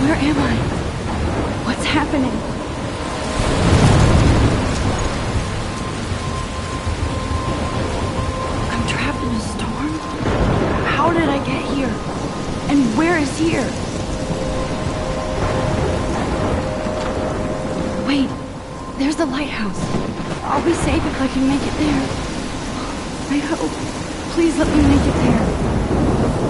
Where am I? What's happening? I'm trapped in a storm? How did I get here? And where is here? Wait, there's the lighthouse. I'll be safe if I can make it there. I hope. Please let me make it there.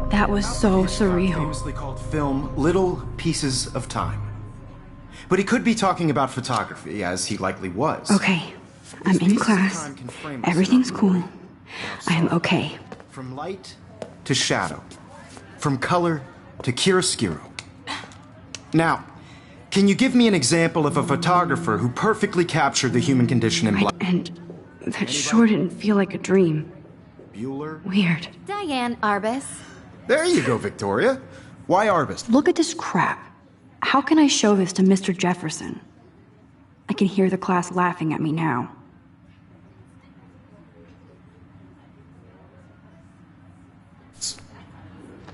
That was so surreal. Famously called film Little Pieces of Time. But he could be talking about photography, as he likely was. Okay, I'm in class. Everything's cool. I am okay. From light to shadow. From color to chiaroscuro. Now, can you give me an example of a photographer who perfectly captured the human condition in black? And that sure didn't feel like a dream. Bueller? Weird. Diane Arbus. There you go, Victoria. Why Arbus? Look at this crap. How can I show this to Mr. Jefferson? I can hear the class laughing at me now.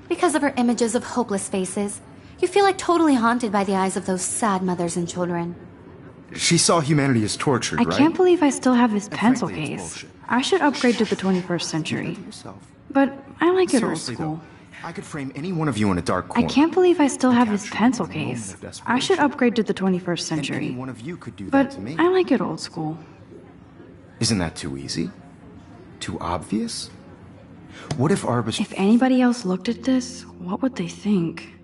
Because of her images of hopeless faces, you feel like totally haunted by the eyes of those sad mothers and children. She saw humanity as tortured, right? I can't believe I still have this pencil frankly, it's case. bullshit. I should upgrade to the 21st century. But I like it old Seriously, school. though, I could frame any one of you in a dark I corner. can't believe I still have this capture pencil you in a moment case. of I desperation. should upgrade to the 21st And century. any one of you could do that But to me. I like it old school. Isn't that too easy? Too obvious? What if Arbus... If anybody else looked at this, what would they think?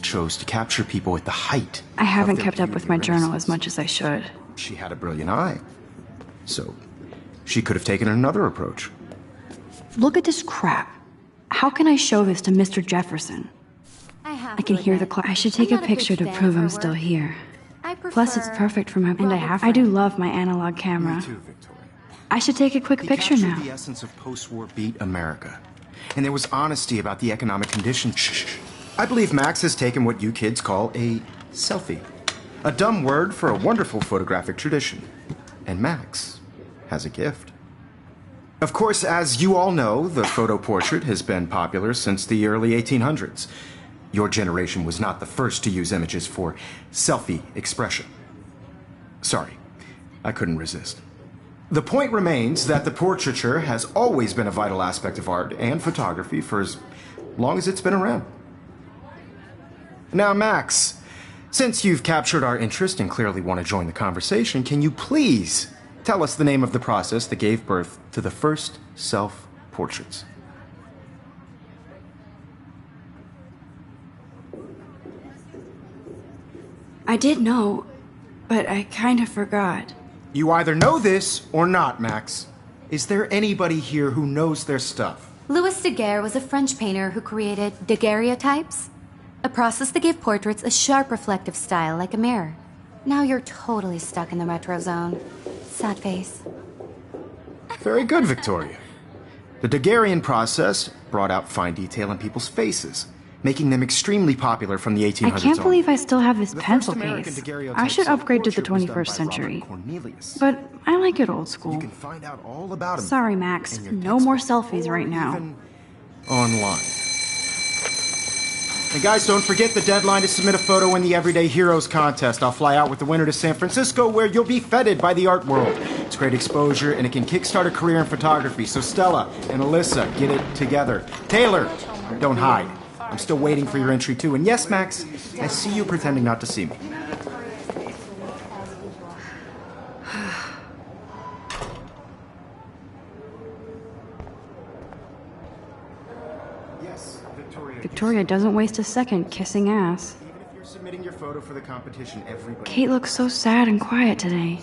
chose to capture people at the height. I haven't of their kept up with beauty my and journal as renaissance. much as I should. She had a brilliant eye. So, she could have taken another approach. Look at this crap. How can I show this to Mr. Jefferson? I can hear the class. I should take a picture to prove I'm still here. Plus, it's perfect for my... And I do love my analog camera. Me too, Victoria. I should take a quick He picture captured now. the essence of post-war beat America. And there was honesty about the economic conditions. Shh. I believe Max has taken what you kids call a selfie. A dumb word for a wonderful photographic tradition. And Max has a gift. Of course, as you all know, the photo portrait has been popular since the early 1800s. Your generation was not the first to use images for selfie expression. Sorry, I couldn't resist. The point remains that the portraiture has always been a vital aspect of art and photography for as long as it's been around. Now, Max, since you've captured our interest and clearly want to join the conversation, can you please tell us the name of the process that gave birth to the first self-portraits. I did know, but I kind of forgot. You either know this or not, Max. Is there anybody here who knows their stuff? Louis Daguerre was a French painter who created daguerreotypes, a process that gave portraits a sharp reflective style like a mirror. Now you're totally stuck in the retro zone. Sad face. Very good, Victoria. The Daguerrean process brought out fine detail in people's faces, making them extremely popular from the 1800s I can't on. believe I still have this The pencil first American case. daguerreotype I should upgrade to the self-portrait was 21st done by century. Robert Cornelius. But I like it old You school. can find out all about him. Sorry, Max. in your No more textbook selfies or right now. even online. And guys, don't forget the deadline to submit a photo in the Everyday Heroes contest. I'll fly out with the winner to San Francisco, where you'll be feted by the art world. It's great exposure, and it can kickstart a career in photography. So Stella and Alyssa, get it together. Taylor, don't hide. I'm still waiting for your entry too. And yes, Max, I see you pretending not to see me. Yes, Victoria. Victoria doesn't waste a second kissing ass. Even if you're submitting your photo for the competition, everybody... Kate looks so sad and quiet today.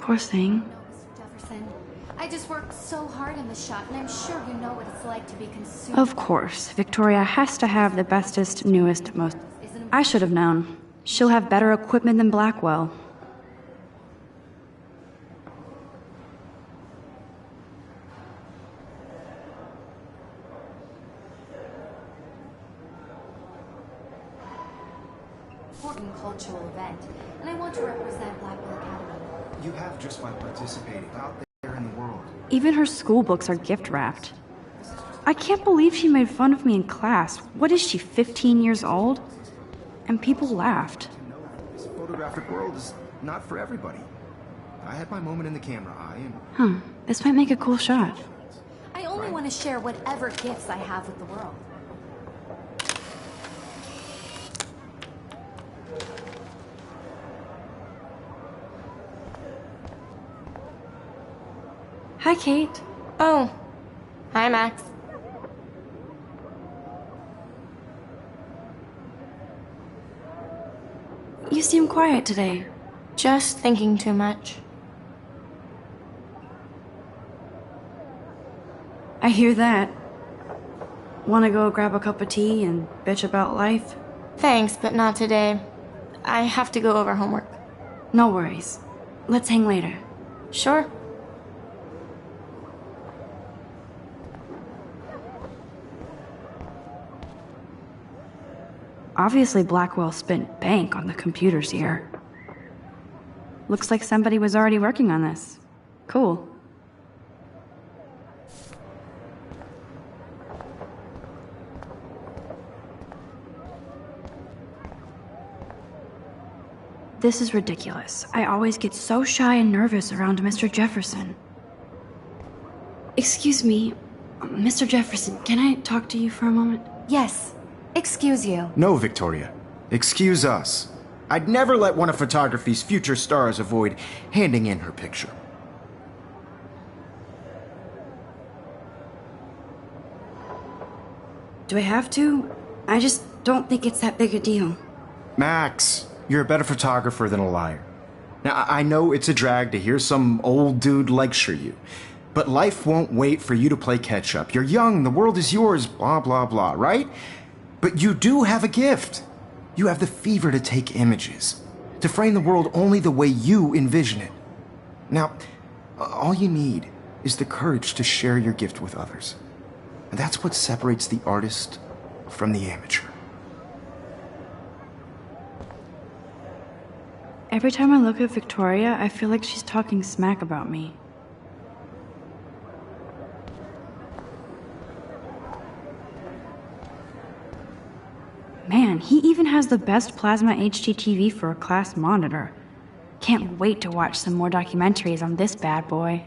Poor thing. Mr. Jefferson, I just worked so hard in the shop, and I'm sure you know what it's like to be consumed. Of course, Victoria has to have the bestest, newest, most... I should have known. She'll have better equipment than Blackwell. Important cultural event, and I want to represent Blackwell Academy. You have just by participating out there in the world. Even her school books are gift-wrapped. I can't believe she made fun of me in class. What is she, 15 years old? And people laughed. To know that this photographic world is not for everybody. I had my moment in the camera eye, and This might make a cool shot. I only want to share whatever gifts I have with the world. Hi, Kate. Oh. Hi, Max. You seem quiet today. Just thinking too much. I hear that. Want to go grab a cup of tea and bitch about life? Thanks, but not today. I have to go over homework. No worries. Let's hang later. Sure. Obviously, Blackwell spent bank on the computers here. Looks like somebody was already working on this. Cool. This is ridiculous. I always get so shy and nervous around Mr. Jefferson. Excuse me, Mr. Jefferson, can I talk to you for a moment? Yes. Excuse you. no, Victoria. Excuse us. I'd never let one of photography's future stars avoid handing in her picture. Do I have to? I just don't think it's that big a deal. Max, you're a better photographer than a liar. Now, I know it's a drag to hear some old dude lecture you, but life won't wait for you to play catch up. You're young, the world is yours, blah, blah, blah, right? But you do have a gift. You have the fever to take images, to frame the world only the way you envision it. Now, all you need is the courage to share your gift with others. And that's what separates the artist from the amateur. Every time I look at Victoria, I feel like she's talking smack about me. Man, he even has the best plasma HDTV for a class monitor. Can't wait to watch some more documentaries on this bad boy.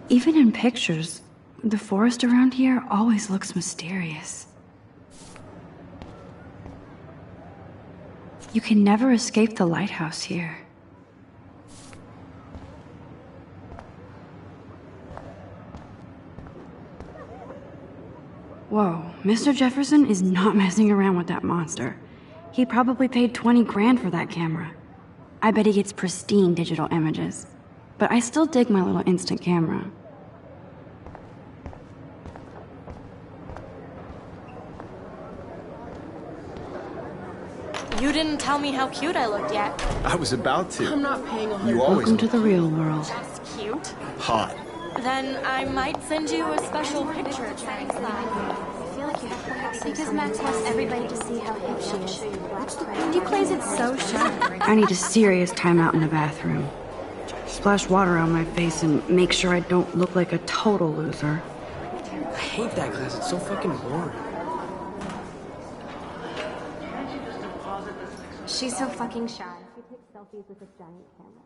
Even in pictures, the forest around here always looks mysterious. You can never escape the lighthouse here. Whoa, Mr. Jefferson is not messing around with that monster. He probably paid 20 grand for that camera. I bet he gets pristine digital images. But I still dig my little instant camera. You didn't tell me how cute I looked yet. I was about to. I'm not paying a You always Welcome to the real world. That's cute. hot. Then I might send you a special picture. Because Max wants everybody to see how hip she is. And he plays it so sharp. I need a serious timeout in the bathroom. Splash water on my face and make sure I don't look like a total loser. I hate that class. It's so fucking boring. She's so fucking shy. She takes selfies with a giant camera.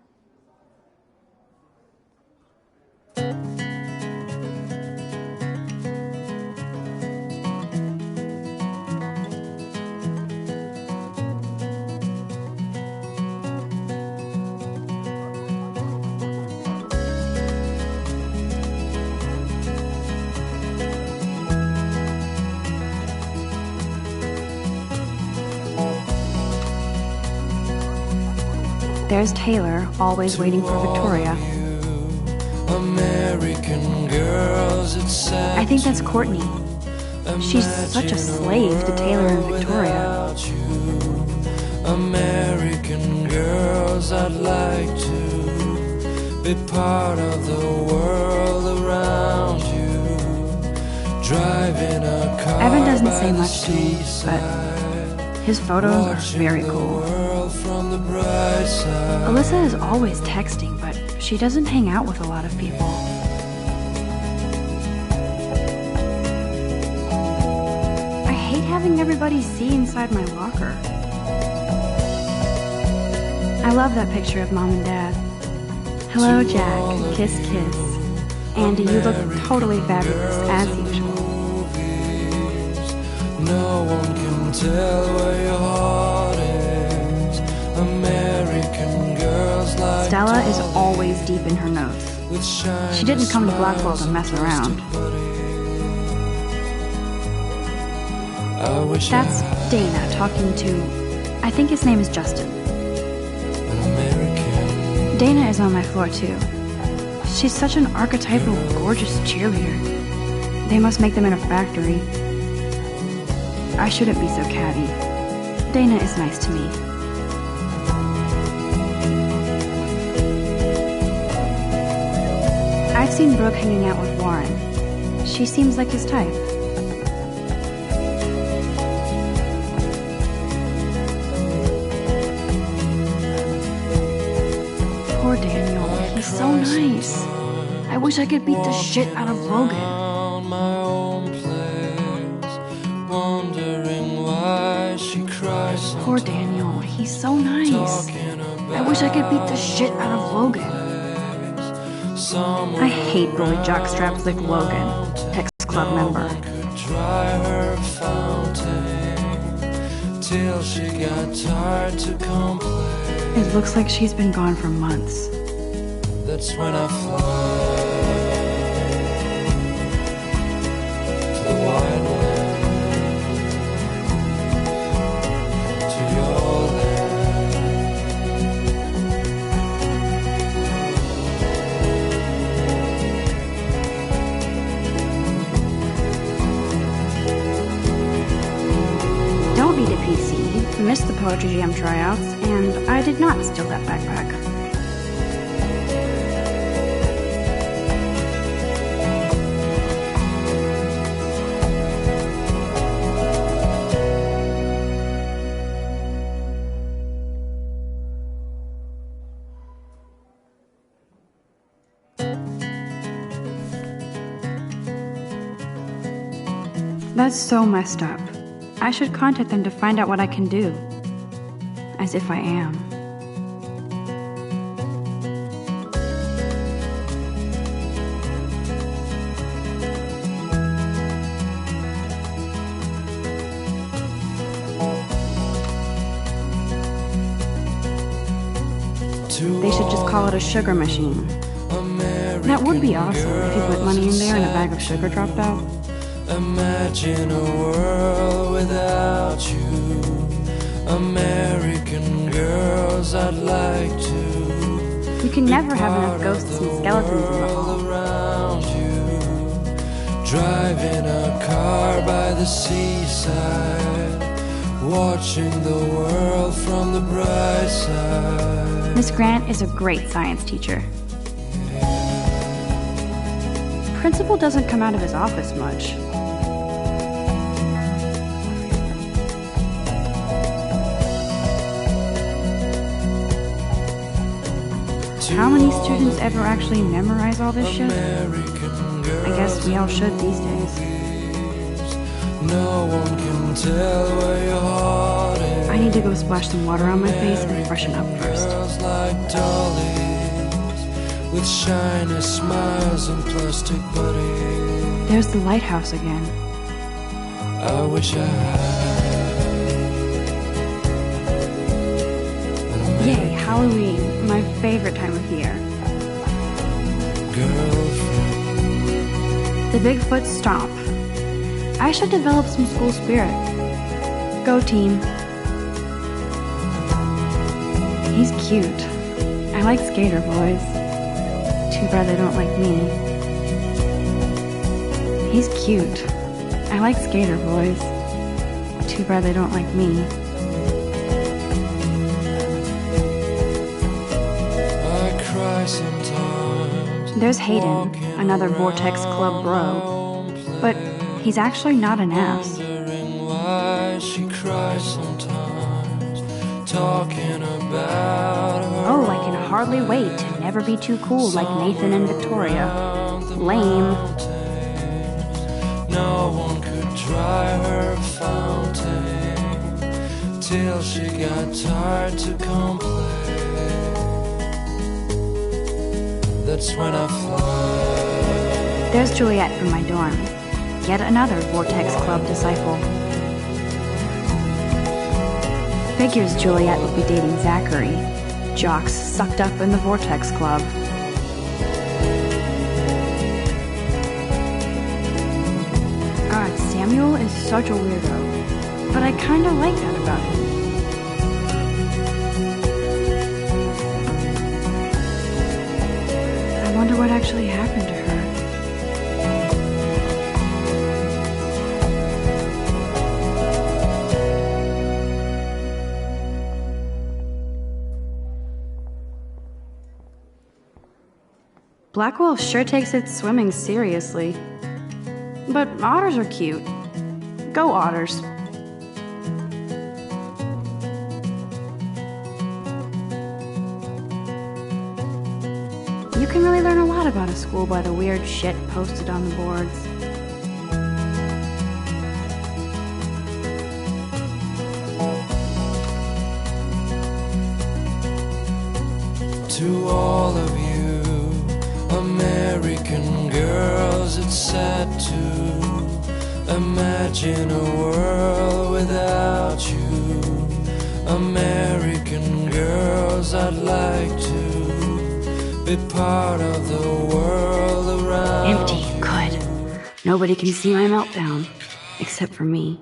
There's Taylor, always waiting for Victoria. American girls, it's sad. I think that's Courtney. She's such a slave to Taylor and Victoria. American girls, I'd like to be part of the world around you. Driving a car. Evan doesn't say much to me, but his photos are very cool. From the bright side. Alyssa is always texting, but she doesn't hang out with a lot of people. I hate having everybody see inside my locker. I love that picture of Mom and Dad. Hello, Jack. Kiss, kiss. Andy, you look totally fabulous, as usual. No one can tell where your heart is. American girls like Stella is always deep in her notes. She didn't come to Blackwell to mess around. That's Dana talking to, I think his name is Justin. Dana is on my floor too. She's such an archetypal, gorgeous cheerleader. They must make them in a factory. I shouldn't be so catty. Dana is nice to me. I've seen Brooke hanging out with Warren. She seems like his type. Poor Daniel. He's so nice. I wish I could beat the shit out of Logan. Poor Daniel, he's so nice. I wish I could beat the shit out of Logan. I hate bully jockstraps like Logan, Tex Club member. It looks like she's been gone for months. That's when I fly to the wide land, to your land. Don't beat a PC. Missed the Poetry Jam tryouts, and I did not steal that backpack. That's so messed up. I should contact them to find out what I can do. As if I am. They should just call it a sugar machine. That would be awesome if you put money in there and a bag of sugar dropped out. Imagine a world without you. American girls, I'd like to. You can never have enough ghosts and skeletons in the hall. Around you, driving a car by the seaside, watching the world from the bright side. Miss Grant is a great science teacher. Principal doesn't come out of his office much. How many students ever actually memorize all this shit? I guess we all should these days. No one can tell where your heart is. I need to go splash some water on my face and freshen up first. Girls like dollies, with shiny smiles and plastic bodies. There's the lighthouse again. I wish I had. Yay, Halloween, my favorite time of year. Girlfriend. The Bigfoot Stomp. I should develop some school spirit. Go team. He's cute. I like skater boys. Too bad they don't like me. He's cute. I like skater boys. Too bad they don't like me. I cry sometimes. There's Hayden, another Vortex Club bro. But he's actually not an ass. Wondering why she cries sometimes, talking about her. Oh, I can hardly wait to never be too cool like Nathan and Victoria. Lame. No one could dry her fountain till she got tired to complain. That's when I fly. There's Juliet from my dorm. Yet another Vortex Club disciple. Figures Juliet would be dating Zachary. Jocks sucked up in the Vortex Club. God, Samuel is such a weirdo. But I kinda like that about him. I wonder what actually happened to her. Blackwell sure takes its swimming seriously. But otters are cute. Go otters. You can really learn a lot about a school by the weird shit posted on the boards. To all of you American girls, it's sad to imagine a world without you. American girls, I'd like to be part of the world around. Empty, good. Nobody can see my meltdown, except for me.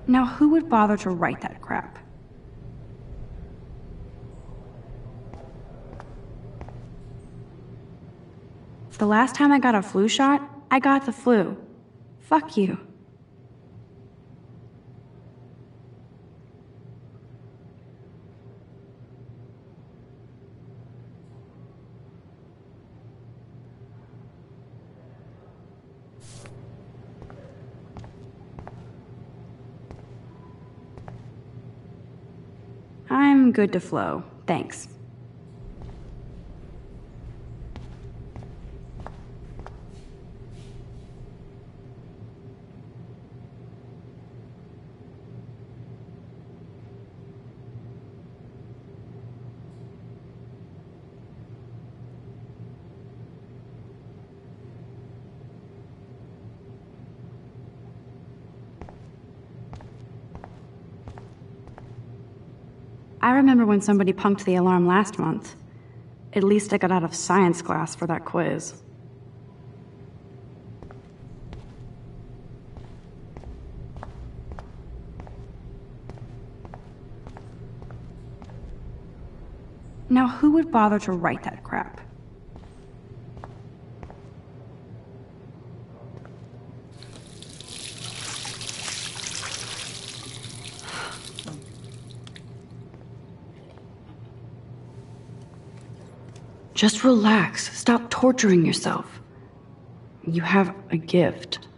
Now, who would bother to write that crap? The last time I got a flu shot, I got the flu. Fuck you. I'm good to flow, thanks. I remember when somebody punked the alarm last month. At least I got out of science class for that quiz. Now, who would bother to write that crap? Just relax. Stop torturing yourself. You have a gift.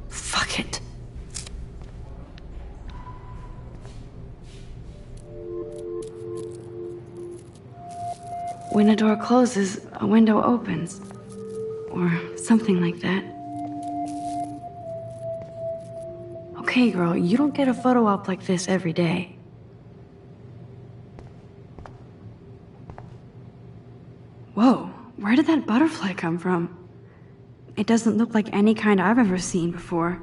Fuck it. When a door closes, a window opens. Or something like that. Okay, girl, you don't get a photo op like this every day. Whoa, where did that butterfly come from? It doesn't look like any kind I've ever seen before.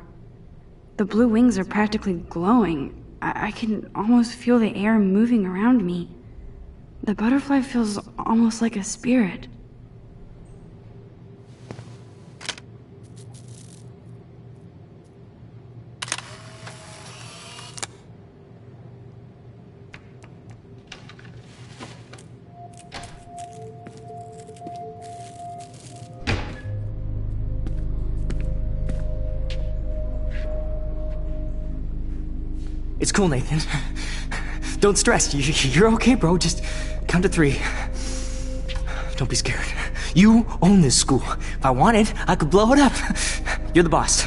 The blue wings are practically glowing. I can almost feel the air moving around me. The butterfly feels almost like a spirit. It's cool, Nathan. Don't stress. You're okay, bro. Just count to 3. Don't be scared. You own this school. If I wanted, I could blow it up. You're the boss.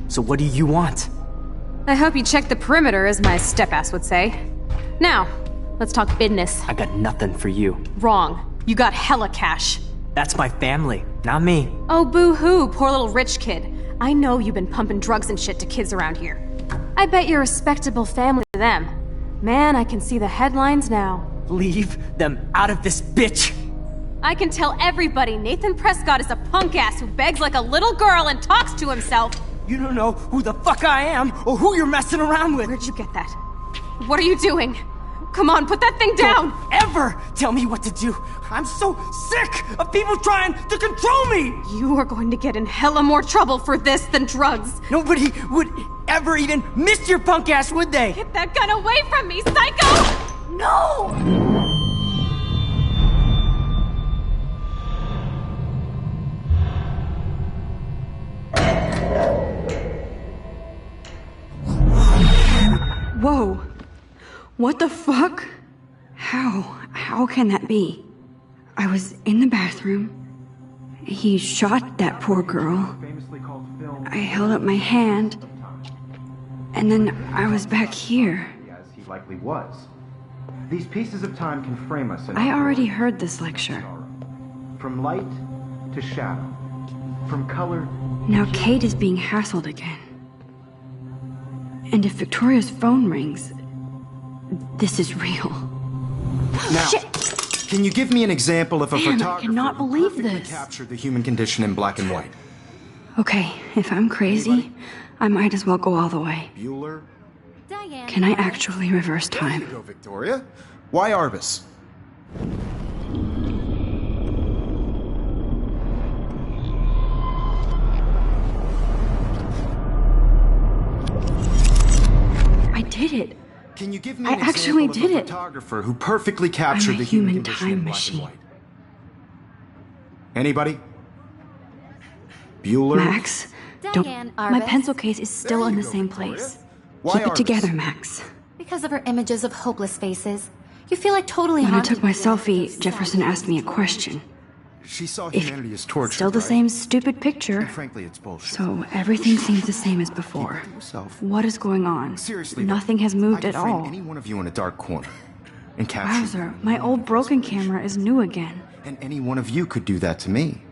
So what do you want? I hope you checked the perimeter, as my step-ass would say. Now, let's talk business. I got nothing for you. Wrong. You got hella cash. That's my family, not me. Oh, boo-hoo, poor little rich kid. I know you've been pumping drugs and shit to kids around here. I bet you're a respectable family to them. Man, I can see the headlines now. Leave them out of this bitch! I can tell everybody Nathan Prescott is a punk ass who begs like a little girl and talks to himself. You don't know who the fuck I am or who you're messing around with. Where'd you get that? What are you doing? Come on, put that thing down! Don't ever tell me what to do! I'm so sick of people trying to control me! You are going to get in hella more trouble for this than drugs. Nobody would ever even miss your punk ass, would they? Get that gun away from me, psycho! No! Whoa. What the fuck? How can that be? I was in the bathroom. He shot that poor girl. I held up my hand. And then I was back here. As he likely was. These pieces of time can frame us in I already heard this lecture. From light to shadow. From color. Now Kate is being hassled again. And if Victoria's phone rings, this is real. Now, Shit! Can you give me an example of a Man, I photographer cannot who believe perfectly this. captured the human condition in black and white? Okay, if I'm crazy, I might as well go all the way. Bueller? Diane. Can I actually reverse There you time? go, Victoria. Why Arbus? I did it. Can you give me I an actually example did of a it. photographer who perfectly captured I'm a the human human condition time in black machine. and white? Anybody? Bueller? Max, don't. Diane My Arbus. pencil case is still There in you the go, same Victoria. place. Why Keep it Arbus? together, Max. Because of her images of hopeless faces. You feel like totally When I haunted took my with the images selfie, of Jefferson sad asked me a question. She saw If humanity as torture. still the right? same stupid picture, And frankly, it's bullshit. so everything seems the same as before. Keep it to yourself. What is going on? Seriously, Nothing has moved I at could frame all. any one of you in a dark corner and capture. Wowzer, my old broken camera is new again. And any one of you could do that to me.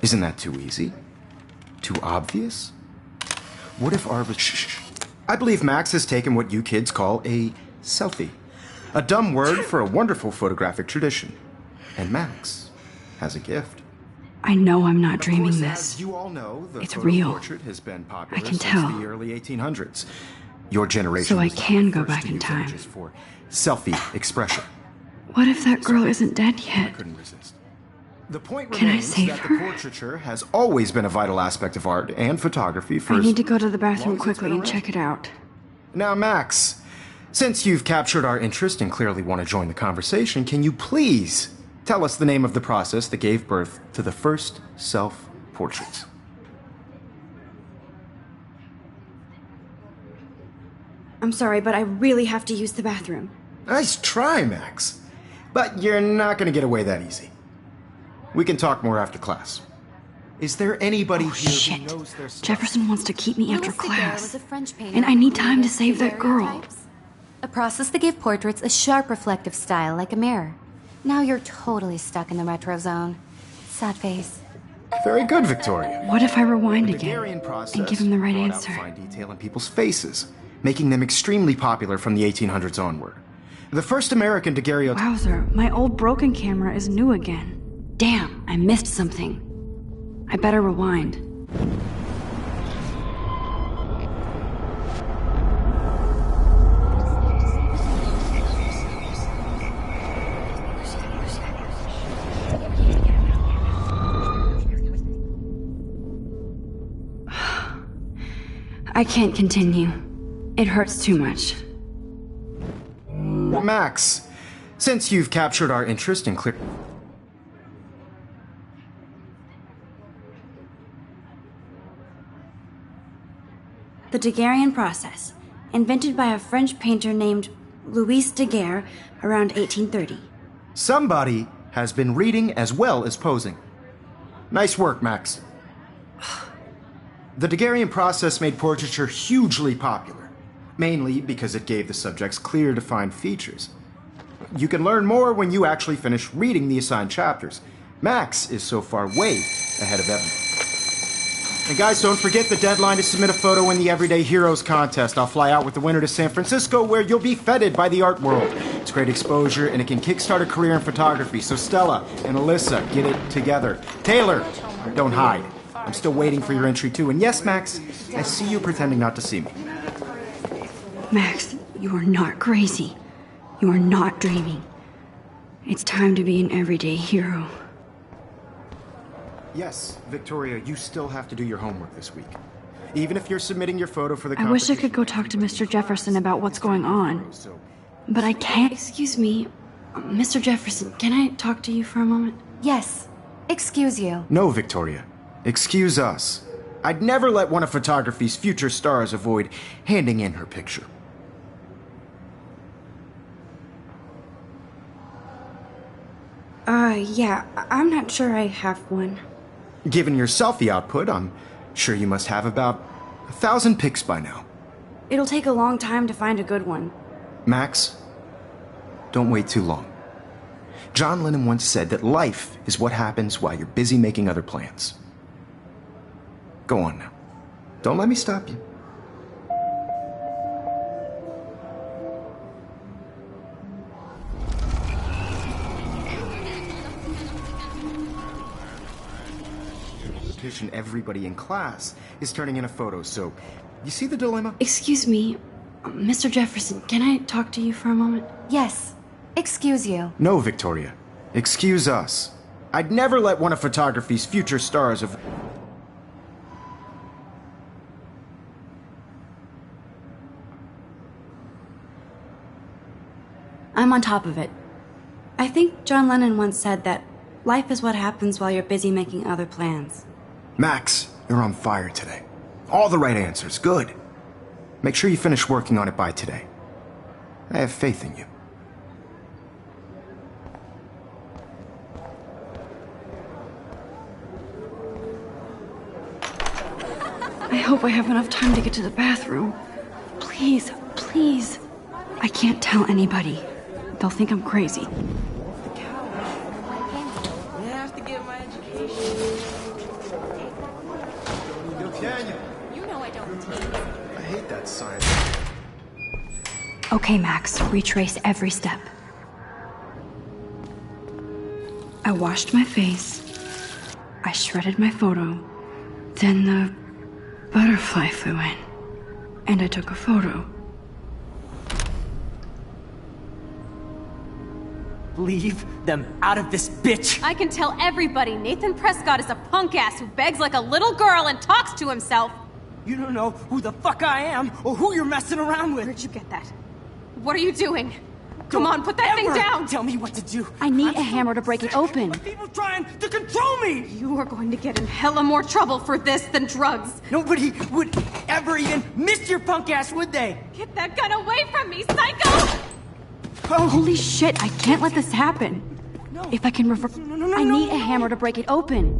Isn't that too easy? Too obvious? What if Arbus... Shh. I believe Max has taken what you kids call a selfie. A dumb word for a wonderful photographic tradition. And Max has a gift. I know I'm not Of dreaming course, this. as you all know, the It's photo real. portrait has been popular I can since tell. the early 1800s. Your generation So I was can the go first back to in use time. images for selfie expression. What if that girl isn't dead I yet? couldn't resist. The point Can I remains save that her? the portraiture has always been a vital aspect of art and photography for I as need to go to the long bathroom as it's quickly been and around. check it out. Now, Max, since you've captured our interest and clearly want to join the conversation, can you please tell us the name of the process that gave birth to the first self-portraits? I'm sorry, but I really have to use the bathroom. Nice try, Max. But you're not going to get away that easy. We can talk more after class. Is there anybody here Shit. who knows their stuff? Jefferson wants to keep me after Louis Daguerre class. was a French painter And I who need time to created save that girl. daguerreotypes, a process that gave portraits a sharp reflective style like a mirror. Now you're totally stuck in the retro zone. Sad face. Very good, Victoria. What if I rewind The again Daguerrean process and give him the right brought out answer? fine detail in people's faces, making them extremely popular from the 1800s onward. The first American daguerreotype. Wowzer, my old broken camera is new again. Damn, I missed something. I better rewind. I can't continue. It hurts too much. Max, since you've captured our interest in clear. The Daguerrean process, invented by a French painter named Louis Daguerre around 1830. Somebody has been reading as well as posing. Nice work, Max. The Daguerrean process made portraiture hugely popular, mainly because it gave the subjects clear, defined features. You can learn more when you actually finish reading the assigned chapters. Max is so far way ahead of everyone. And guys, don't forget the deadline to submit a photo in the Everyday Heroes contest. I'll fly out with the winner to San Francisco, where you'll be feted by the art world. It's great exposure, and it can kickstart a career in photography. So Stella and Alyssa, get it together. Taylor, don't hide. I'm still waiting for your entry too. And yes, Max, I see you pretending not to see me. Max, you are not crazy. You are not dreaming. It's time to be an everyday hero. Yes, Victoria, you still have to do your homework this week. Even if you're submitting your photo for the I wish I could competition, go talk to Mr. Jefferson about what's going on. So, But I can't. Excuse me, Mr. Jefferson, can I talk to you for a moment? Yes. Excuse you. no, Victoria. Excuse us. I'd never let one of photography's future stars avoid handing in her picture. Yeah, I'm not sure I have one. Given your selfie output, I'm sure you must have about 1,000 pics by now. It'll take a long time to find a good one. Max, don't wait too long. John Lennon once said that life is what happens while you're busy making other plans. Go on now. Don't let me stop you. Everybody in class is turning in a photo, so you see the dilemma? Excuse me, Mr. Jefferson, can I talk to you for a moment? Yes. Excuse you. No, Victoria. Excuse us. I'd never let one of photography's future stars of... I'm on top of it. I think John Lennon once said that life is what happens while you're busy making other plans. Max, you're on fire today. All the right answers. Good. Make sure you finish working on it by today. I have faith in you. I hope I have enough time to get to the bathroom. Please, please. I can't tell anybody. They'll think I'm crazy. You have to get my education. You know I don't tease. I hate that sign. Okay, Max, retrace every step. I washed my face. I shredded my photo. Then the butterfly flew in. And I took a photo. Leave them out of this, bitch! I can tell everybody Nathan Prescott is a punk ass who begs like a little girl and talks to himself. You don't know who the fuck I am or who you're messing around with. Where'd you get that? What are you doing? Come on, put that thing down! Tell me what to do. I need a hammer to break it open. People trying to control me! You are going to get in hella more trouble for this than drugs. Nobody would ever even miss your punk ass, would they? Get that gun away from me, psycho! Oh. Holy shit, I can't let this happen. No. If I can I need a hammer to break it open.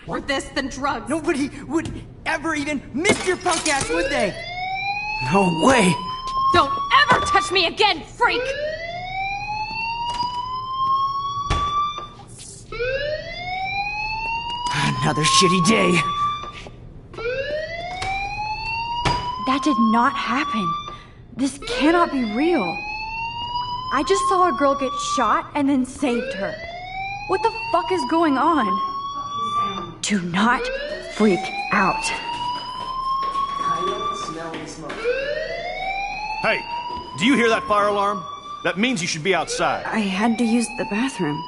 Or this than drugs. Nobody would ever even miss your punk ass, would they? No way! Don't ever touch me again, freak! Another shitty day. That did not happen. This cannot be real. I just saw a girl get shot and then saved her. What the fuck is going on? Do not freak out. Hey, do you hear that fire alarm? That means you should be outside. I had to use the bathroom.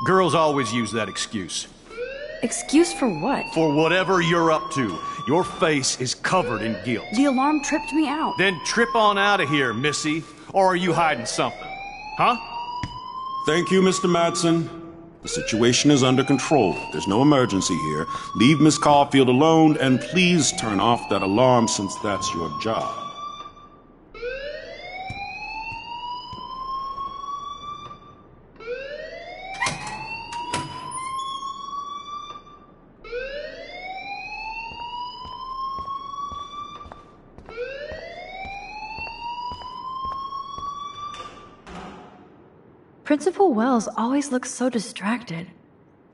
Girls always use that excuse. Excuse for what? For whatever you're up to. Your face is covered in guilt. The alarm tripped me out. Then trip on out of here, Missy. Or are you hiding something? Huh? Thank you, Mr. Madsen. The situation is under control. There's no emergency here. Leave Miss Caulfield alone, and please turn off that alarm since that's your job. Principal Wells always looks so distracted.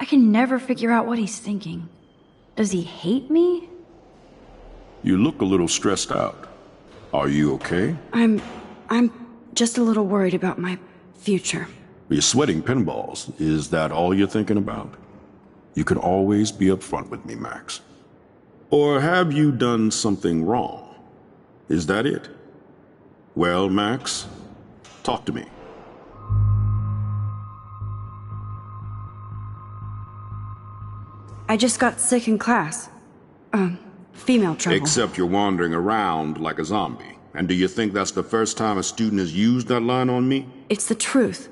I can never figure out what he's thinking. Does he hate me? You look a little stressed out. Are you okay? I'm just a little worried about my future. You're sweating pinballs. Is that all you're thinking about? You can always be upfront with me, Max. Or have you done something wrong? Is that it? Well, Max, talk to me. I just got sick in class. Female trouble. Except you're wandering around like a zombie. And do you think that's the first time a student has used that line on me? It's the truth.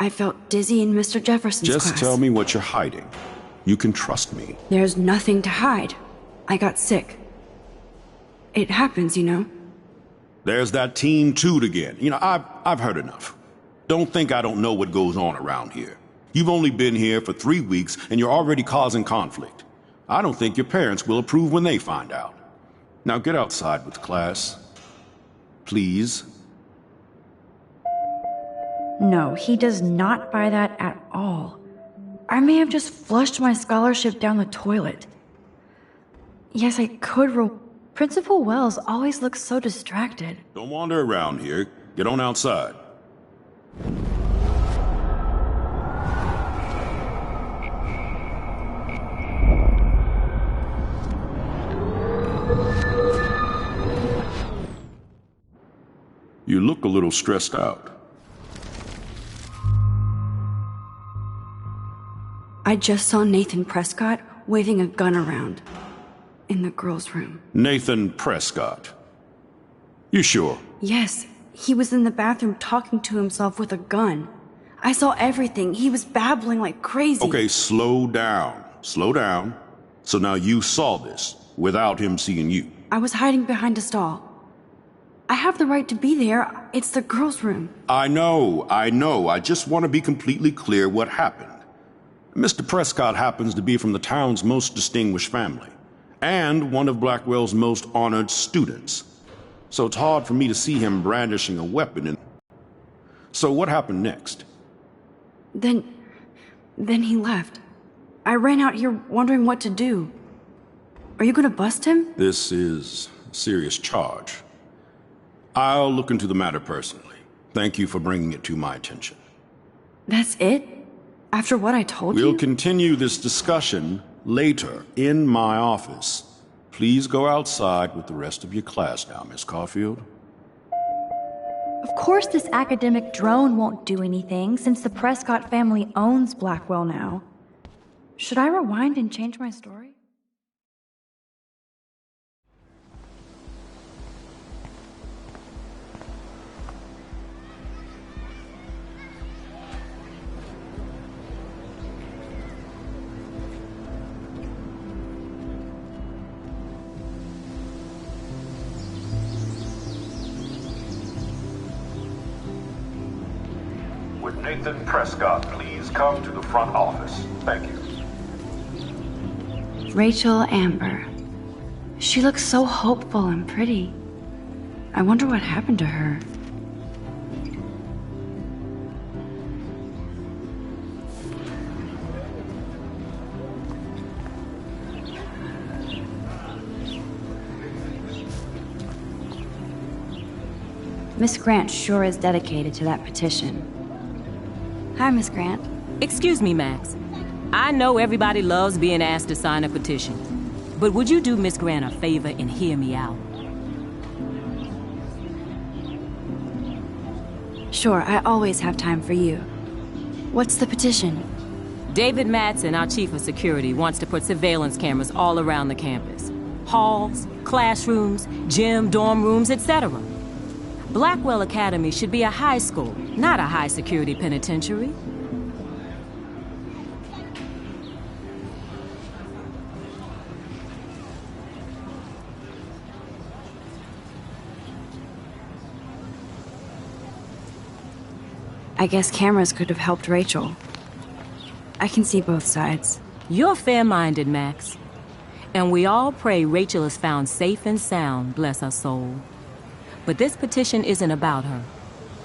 I felt dizzy in Mr. Jefferson's class. Just tell me what you're hiding. You can trust me. There's nothing to hide. I got sick. It happens, you know. There's that Team Toot again. You know, I've heard enough. Don't think I don't know what goes on around here. You've only been here for 3 weeks, and you're already causing conflict. I don't think your parents will approve when they find out. Now get outside with class. Please. No, he does not buy that at all. I may have just flushed my scholarship down the toilet. Yes, I could roll. Principal Wells always looks so distracted. Don't wander around here. Get on outside. You look a little stressed out. I just saw Nathan Prescott waving a gun around in the girls' room. Nathan Prescott. You sure? Yes, he was in the bathroom talking to himself with a gun. I saw everything. He was babbling like crazy. Okay, slow down. Slow down. So now you saw this without him seeing you. I was hiding behind a stall. I have the right to be there. It's the girls' room. I know. I just want to be completely clear what happened. Mr. Prescott happens to be from the town's most distinguished family, and one of Blackwell's most honored students. So it's hard for me to see him brandishing a weapon. So what happened next? Then he left. I ran out here wondering what to do. Are you gonna bust him? This is a serious charge. I'll look into the matter personally. thank you for bringing it to my attention. That's it? After what I told you? We'll continue this discussion later in my office. Please go outside with the rest of your class now, Miss Caulfield. Of course this academic drone won't do anything since the Prescott family owns Blackwell now. Should I rewind and change my story? Would Nathan Prescott please come to the front office? Thank you. Rachel Amber. She looks so hopeful and pretty. I wonder what happened to her. Miss Grant sure is dedicated to that petition. Hi, Miss Grant. Excuse me, Max. I know everybody loves being asked to sign a petition, but would you do Miss Grant a favor and hear me out? Sure, I always have time for you. What's the petition? David Madsen, our chief of security, wants to put surveillance cameras all around the campus. Halls, classrooms, gym, dorm rooms, etc. Blackwell Academy should be a high school, not a high-security penitentiary. I guess cameras could have helped Rachel. I can see both sides. You're fair-minded, Max. And we all pray Rachel is found safe and sound, bless her soul. But this petition isn't about her.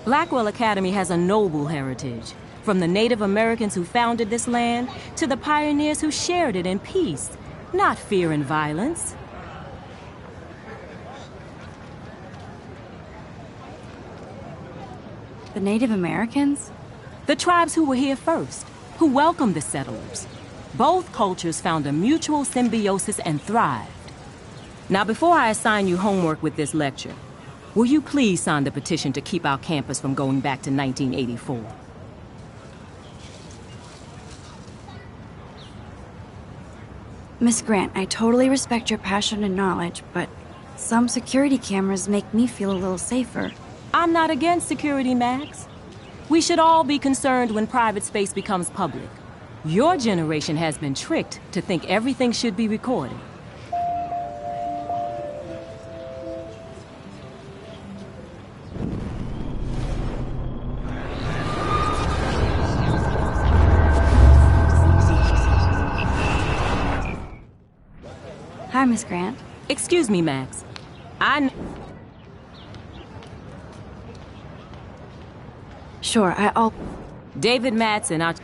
Blackwell Academy has a noble heritage, from the Native Americans who founded this land to the pioneers who shared it in peace, not fear and violence. The Native Americans? The tribes who were here first, who welcomed the settlers. Both cultures found a mutual symbiosis and thrived. Now, before I assign you homework with this lecture, will you please sign the petition to keep our campus from going back to 1984? Miss Grant, I totally respect your passion and knowledge, but some security cameras make me feel a little safer. I'm not against security, Max. We should all be concerned when private space becomes public. Your generation has been tricked to think everything should be recorded. Hi, Miss Grant. Excuse me, Max. Sure, I'll... David Madsen, our...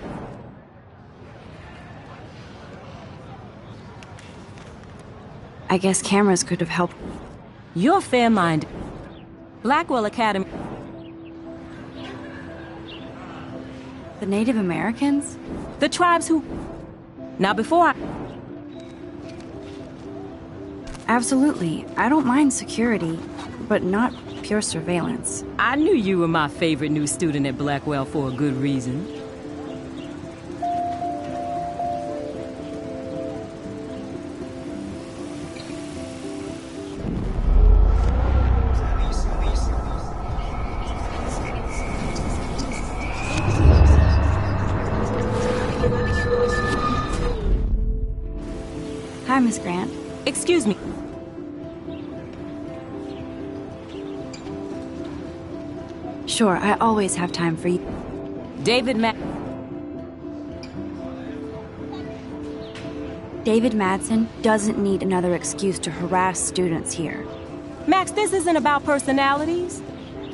I guess cameras could have helped. You're fair-minded. Blackwell Academy... The Native Americans? The tribes who... Now, before I... Absolutely. I don't mind security, but not pure surveillance. I knew you were my favorite new student at Blackwell for a good reason. Hi, Miss Grant. Excuse me. Sure, I always have time for you. David Madsen doesn't need another excuse to harass students here. Max, this isn't about personalities.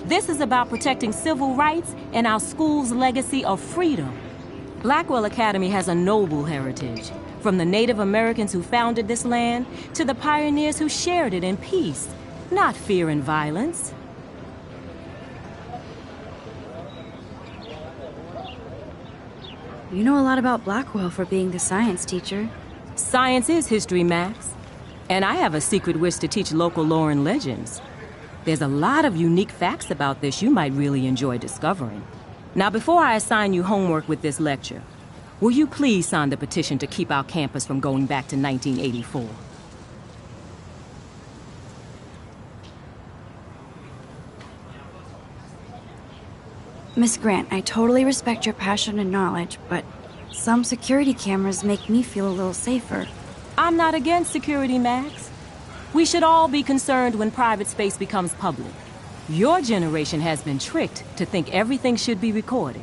This is about protecting civil rights and our school's legacy of freedom. Blackwell Academy has a noble heritage, from the Native Americans who founded this land to the pioneers who shared it in peace, not fear and violence. You know a lot about Blackwell for being the science teacher. Science is history, Max. And I have a secret wish to teach local lore and legends. There's a lot of unique facts about this you might really enjoy discovering. Now, before I assign you homework with this lecture, will you please sign the petition to keep our campus from going back to 1984? Miss Grant, I totally respect your passion and knowledge, but some security cameras make me feel a little safer. I'm not against security, Max. We should all be concerned when private space becomes public. Your generation has been tricked to think everything should be recorded.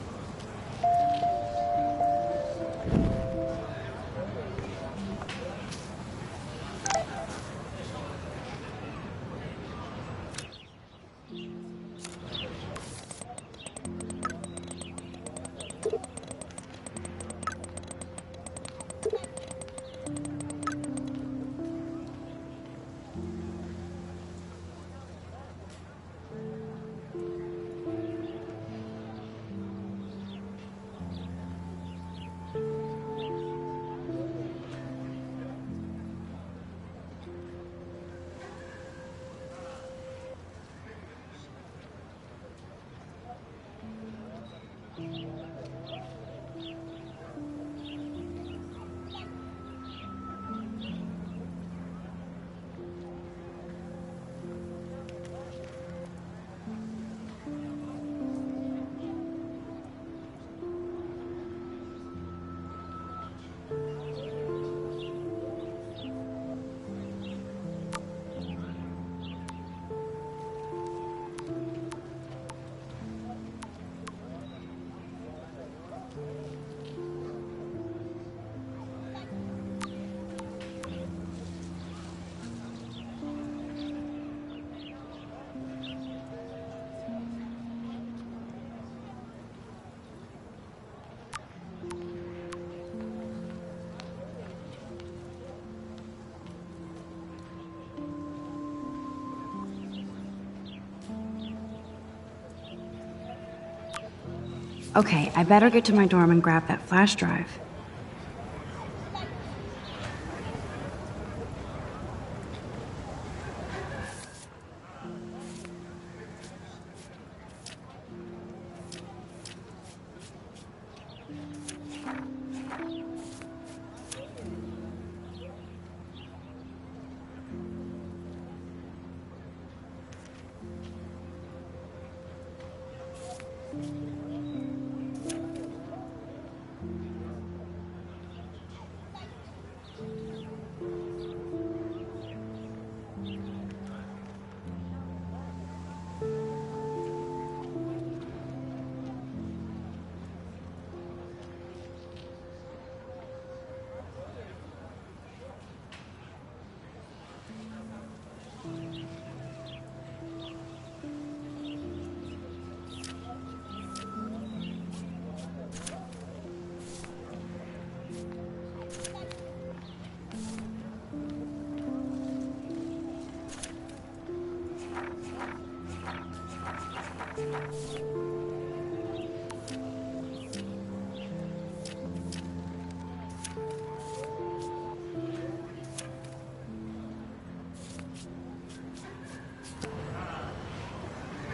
Okay, I better get to my dorm and grab that flash drive.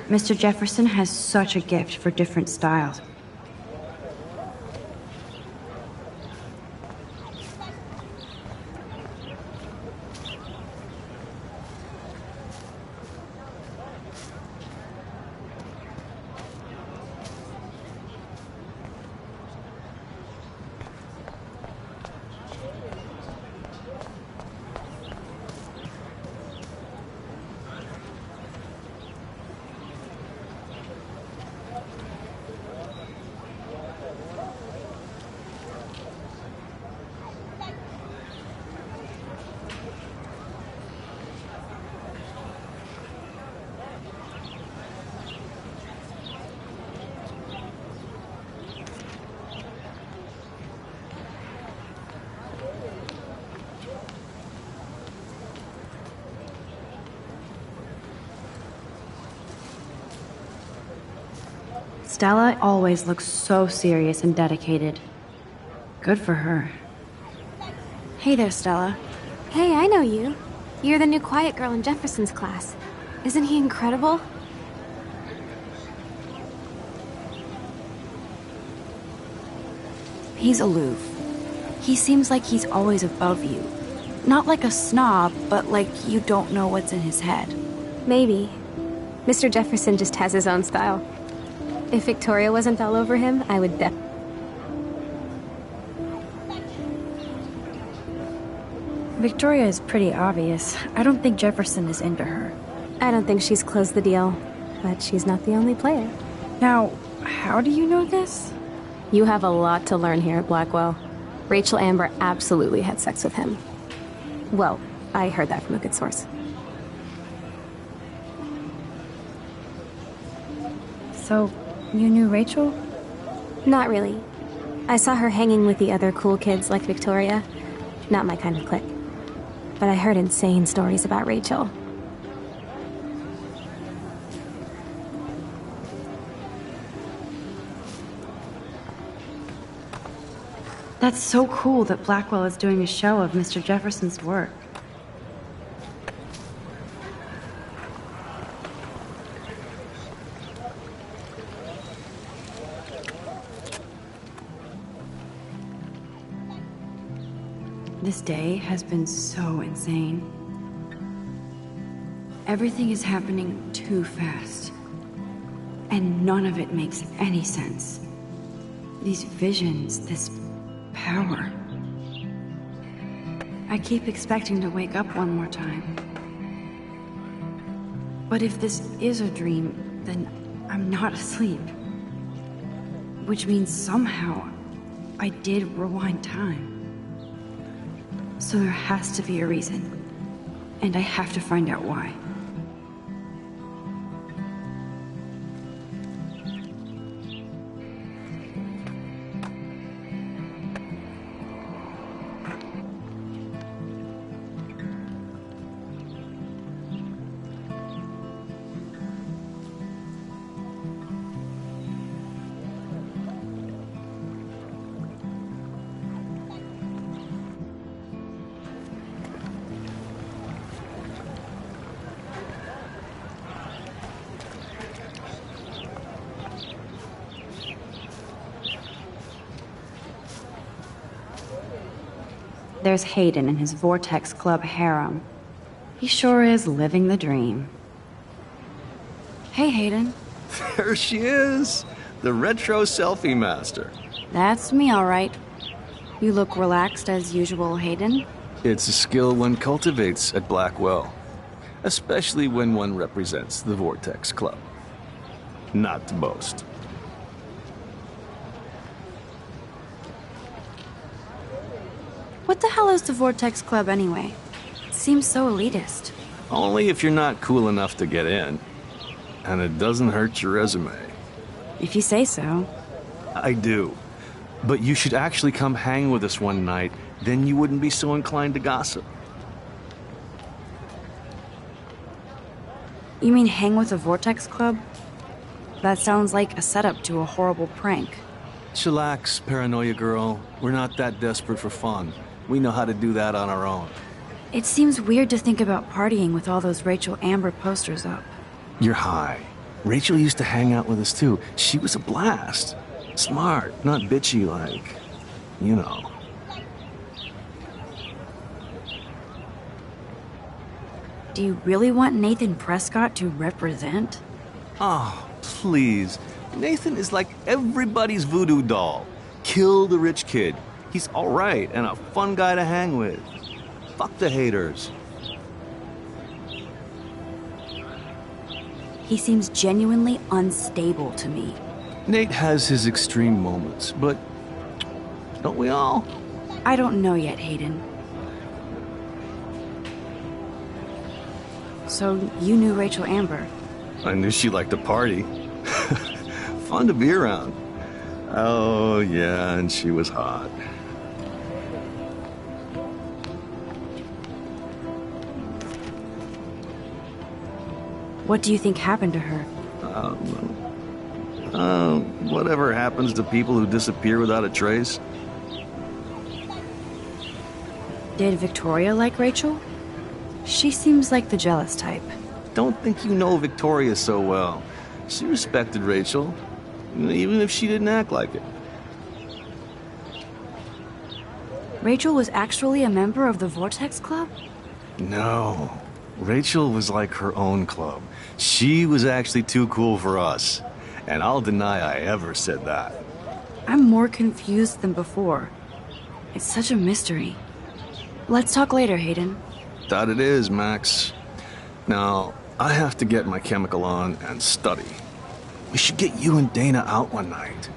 Mr. Jefferson has such a gift for different styles. Stella always looks so serious and dedicated. Good for her. Hey there, Stella. Hey, I know you. You're the new quiet girl in Jefferson's class. Isn't he incredible? He's aloof. He seems like he's always above you. Not like a snob, but like you don't know what's in his head. Maybe. Mr. Jefferson just has his own style. If Victoria wasn't all over him, I would definitely... Victoria is pretty obvious. I don't think Jefferson is into her. I don't think she's closed the deal, but she's not the only player. Now, how do you know this? You have a lot to learn here at Blackwell. Rachel Amber absolutely had sex with him. Well, I heard that from a good source. So, you knew Rachel? Not really. I saw her hanging with the other cool kids like Victoria. Not my kind of clique. But I heard insane stories about Rachel. That's so cool that Blackwell is doing a show of Mr. Jefferson's work. This day has been so insane. Everything is happening too fast. And none of it makes any sense. These visions, this power. I keep expecting to wake up one more time. But if this is a dream, then I'm not asleep. Which means somehow I did rewind time. So there has to be a reason. And I have to find out why. There's Hayden and his Vortex Club harem. He sure is living the dream. Hey, Hayden. There she is, the retro selfie master. That's me, all right. You look relaxed as usual, Hayden. It's a skill one cultivates at Blackwell, especially when one represents the Vortex Club. Not to boast. What the hell is the Vortex Club anyway? It seems so elitist. Only if you're not cool enough to get in. And it doesn't hurt your resume. If you say so. I do. But you should actually come hang with us one night, then you wouldn't be so inclined to gossip. You mean hang with the Vortex Club? That sounds like a setup to a horrible prank. Chillax, paranoia girl. We're not that desperate for fun. We know how to do that on our own. It seems weird to think about partying with all those Rachel Amber posters up. You're high. Rachel used to hang out with us too. She was a blast. Smart, not bitchy like, you know. Do you really want Nathan Prescott to represent? Oh, please. Nathan is like everybody's voodoo doll. Kill the rich kid. He's all right and a fun guy to hang with. Fuck the haters. He seems genuinely unstable to me. Nate has his extreme moments, but don't we all? I don't know yet, Hayden. So you knew Rachel Amber? I knew she liked to party. Fun to be around. Oh, yeah, and she was hot. What do you think happened to her? Whatever happens to people who disappear without a trace. Did Victoria like Rachel? She seems like the jealous type. Don't think you know Victoria so well. She respected Rachel, even if she didn't act like it. Rachel was actually a member of the Vortex Club? No. Rachel was like her own club. She was actually too cool for us. And I'll deny I ever said that. I'm more confused than before. It's such a mystery. Let's talk later, Hayden. That it is, Max. Now, I have to get my chemical on and study. We should get you and Dana out one night.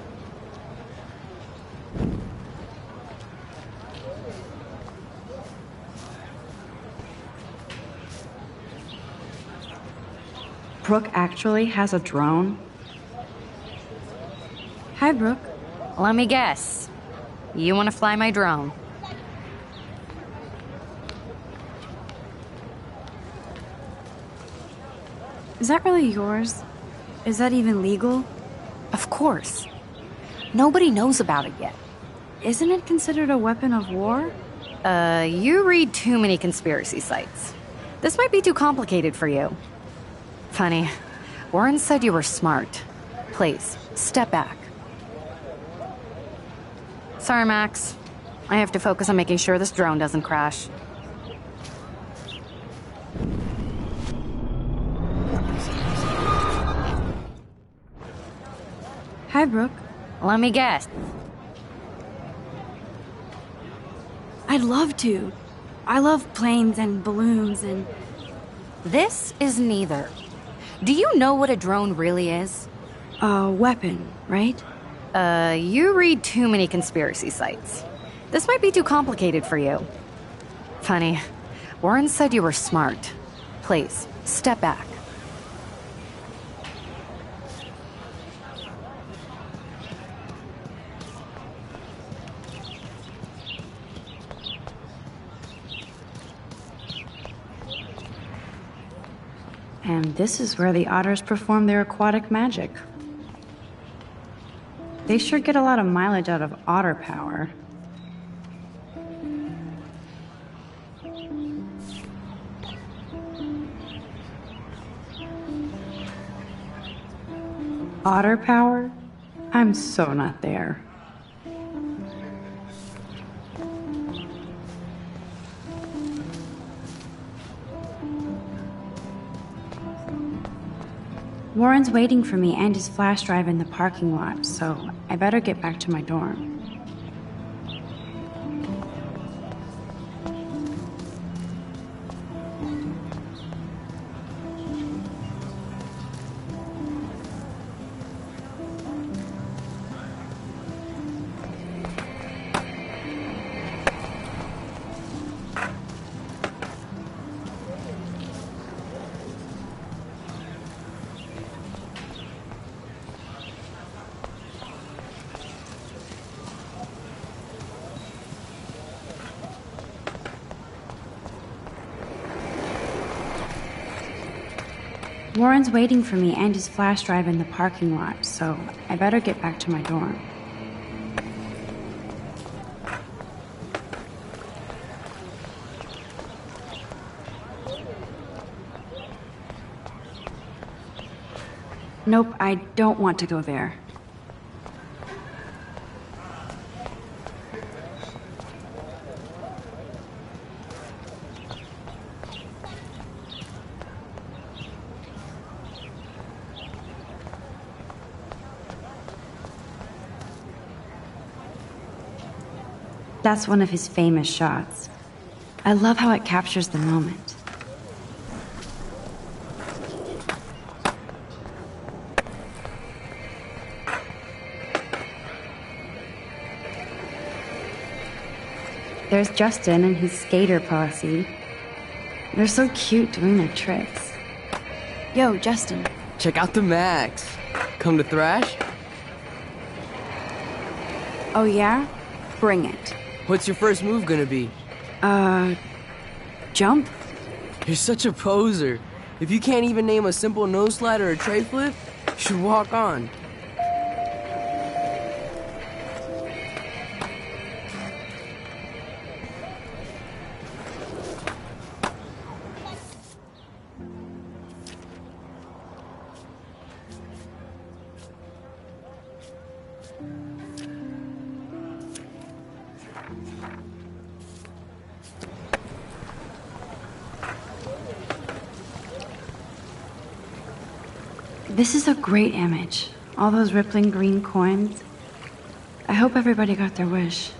Brooke actually has a drone? Hi, Brooke. Let me guess. You want to fly my drone? Is that really yours? Is that even legal? Of course. Nobody knows about it yet. Isn't it considered a weapon of war? You read too many conspiracy sites. This might be too complicated for you. Funny. Warren said you were smart. Please, step back. Sorry, Max. I have to focus on making sure this drone doesn't crash. Hi, Brooke. Let me guess. I'd love to. I love planes and balloons and... This is neither. Do you know what a drone really is? A weapon, right? You read too many conspiracy sites. This might be too complicated for you. Funny. Warren said you were smart. Please, step back. And this is where the otters perform their aquatic magic. They sure get a lot of mileage out of otter power. Otter power? I'm so not there. Warren's waiting for me and his flash drive in the parking lot, so I better get back to my dorm. Warren's waiting for me and his flash drive in the parking lot, so I better get back to my dorm. Nope, I don't want to go there. That's one of his famous shots. I love how it captures the moment. There's Justin and his skater posse. They're so cute doing their tricks. Yo, Justin. Check out the Max. Come to thrash? Oh yeah? Bring it. What's your first move gonna be? Jump? You're such a poser. If you can't even name a simple nose slide or a tray flip, you should walk on. This is a great image. All those rippling green coins. I hope everybody got their wish.